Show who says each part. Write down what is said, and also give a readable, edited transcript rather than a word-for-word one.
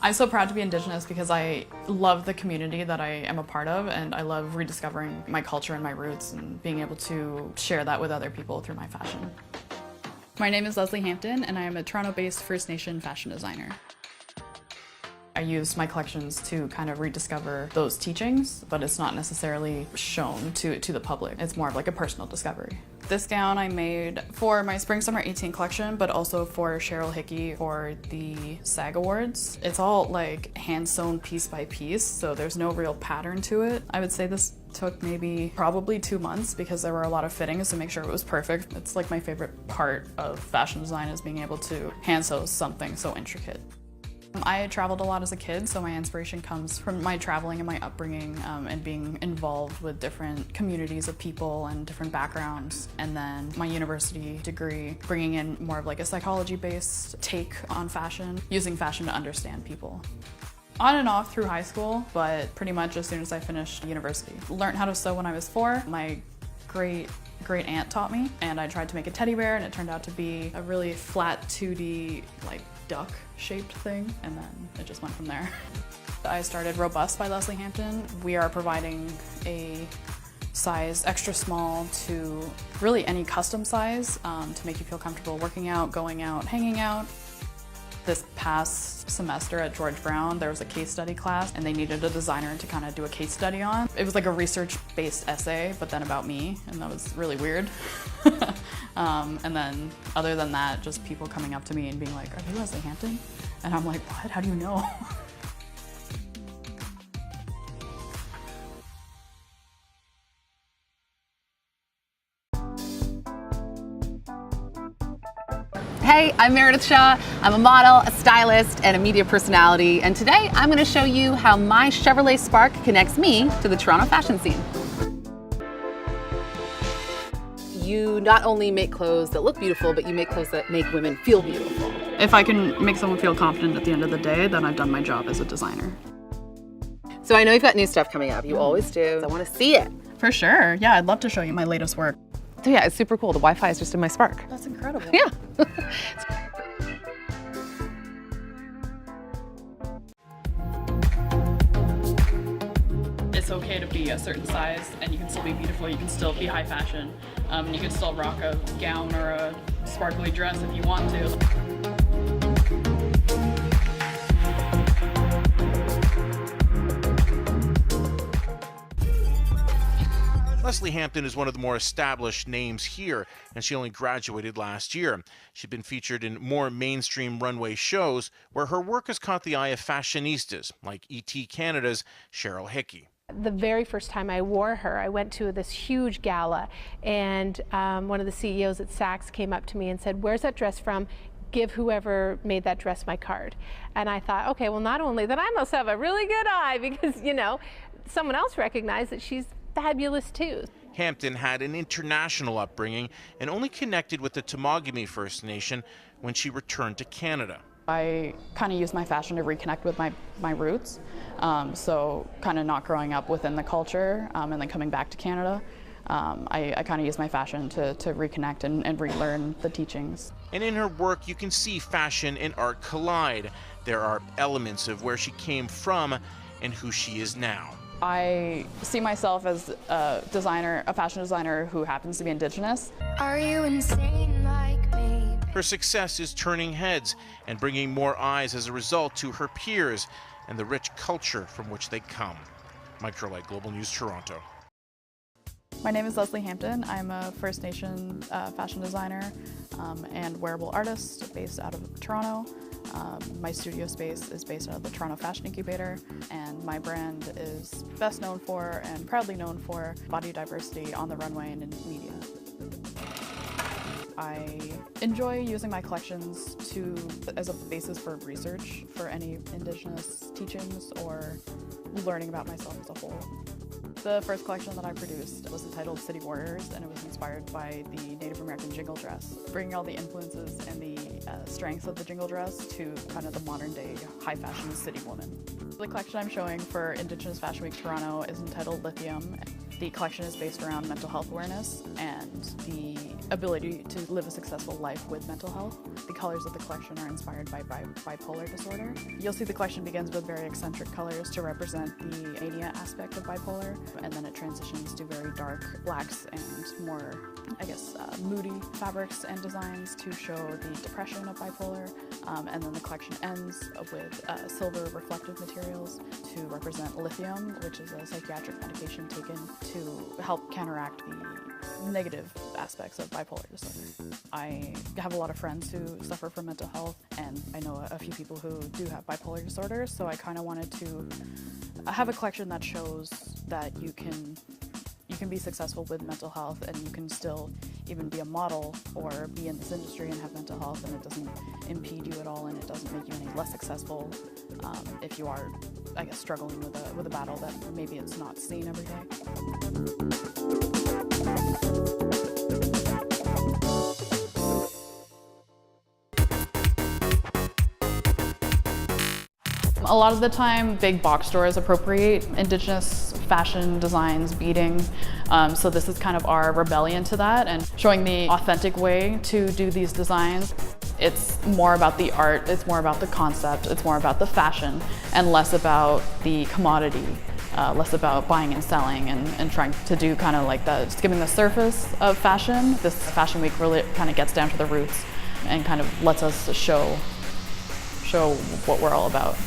Speaker 1: I'm so proud to be Indigenous because I love the community that I am a part of, and I love rediscovering my culture and my roots and being able to share that with other people through my fashion. My name is Lesley Hampton, and I am a Toronto-based First Nation fashion designer. I use my collections to kind of rediscover those teachings, but it's not necessarily shown to the public. It's more of like a personal discovery. This gown I made for my Spring/Summer 18 collection, but also for Cheryl Hickey for the SAG Awards. It's all like hand-sewn piece by piece, so there's no real pattern to it. I would say this took probably 2 months because there were a lot of fittings to make sure it was perfect. It's like my favorite part of fashion design is being able to hand-sew something so intricate. I traveled a lot as a kid, so my inspiration comes from my traveling and my upbringing and being involved with different communities of people and different backgrounds. And then my university degree, bringing in more of like a psychology-based take on fashion, using fashion to understand people. On and off through high school, but pretty much as soon as I finished university. Learned how to sew when I was 4. My great aunt taught me, and I tried to make a teddy bear, and it turned out to be a really flat 2D like duck shaped thing, and then it just went from there. I started Robust by Lesley Hampton. We are providing a size extra small to really any custom size to make you feel comfortable working out, going out, hanging out. This past semester at George Brown, there was a case study class and they needed a designer to kind of do a case study on. It was like a research-based essay, but then about me, and that was really weird. And then other than that, just people coming up to me and being like, "Are you Lesley Hampton?" And I'm like, "What? How do you know?"
Speaker 2: Hey, I'm Meredith Shaw. I'm a model, a stylist, and a media personality. And today I'm going to show you how my Chevrolet Spark connects me to the Toronto fashion scene. You not only make clothes that look beautiful, but you make clothes that make women feel beautiful.
Speaker 1: If I can make someone feel confident at the end of the day, then I've done my job as a designer.
Speaker 2: So I know you've got new stuff coming up. You always do. I want to see it.
Speaker 1: For sure. Yeah, I'd love to show you my latest work.
Speaker 2: So yeah, it's super cool. The Wi-Fi is just in my Spark.
Speaker 1: That's incredible.
Speaker 2: Yeah.
Speaker 1: It's okay to be a certain size, and you can still be beautiful, you can still be high fashion, and you can still rock a gown or a sparkly dress if you want to.
Speaker 3: Lesley Hampton is one of the more established names here, and she only graduated last year. She's been featured in more mainstream runway shows where her work has caught the eye of fashionistas like ET Canada's Cheryl Hickey.
Speaker 4: The very first time I wore her, I went to this huge gala, and one of the CEOs at Saks came up to me and said, "Where's that dress from? Give whoever made that dress my card." And I thought, okay, well, not only that, I must have a really good eye because, you know, someone else recognized that she's fabulous too.
Speaker 3: Hampton had an international upbringing and only connected with the Temagami First Nation when she returned to Canada.
Speaker 1: I kind of use my fashion to reconnect with my roots, so kind of not growing up within the culture and then coming back to Canada. I kind of use my fashion to reconnect and relearn the teachings.
Speaker 3: And in her work, you can see fashion and art collide. There are elements of where she came from and who she is now.
Speaker 1: I see myself as a designer, a fashion designer who happens to be Indigenous.
Speaker 5: Are you insane like me?
Speaker 3: Her success is turning heads and bringing more eyes as a result to her peers and the rich culture from which they come. Mike Trolite, Global News, Toronto.
Speaker 1: My name is Lesley Hampton. I'm a First Nation fashion designer and wearable artist based out of Toronto. My studio space is based out of the Toronto Fashion Incubator, and my brand is best known for and proudly known for body diversity on the runway and in media. I enjoy using my collections as a basis for research for any Indigenous teachings or learning about myself as a whole. The first collection that I produced was entitled City Warriors, and it was inspired by the Native American jingle dress, bringing all the influences and the strengths of the jingle dress to kind of the modern day high fashion city woman. The collection I'm showing for Indigenous Fashion Week Toronto is entitled Lithium. The collection is based around mental health awareness, and the ability to live a successful life with mental health. The colors of the collection are inspired by bipolar disorder. You'll see the collection begins with very eccentric colors to represent the mania aspect of bipolar, and then it transitions to very dark blacks and more, moody fabrics and designs to show the depression of bipolar. And then the collection ends with silver reflective materials to represent lithium, which is a psychiatric medication taken to help counteract the negative aspects of bipolar disorder. I have a lot of friends who suffer from mental health, and I know a few people who do have bipolar disorder, so I kind of wanted to have a collection that shows that you can be successful with mental health, and you can still even be a model or be in this industry and have mental health, and it doesn't impede you at all, and it doesn't make you any less successful if you are, struggling with a battle that maybe it's not seen every day. A lot of the time, big box stores appropriate indigenous fashion designs, beading. So this is kind of our rebellion to that and showing the authentic way to do these designs. It's more about the art, it's more about the concept, it's more about the fashion, and less about the commodity, less about buying and selling and trying to do kind of like skimming the surface of fashion. This Fashion Week really kind of gets down to the roots and kind of lets us show what we're all about.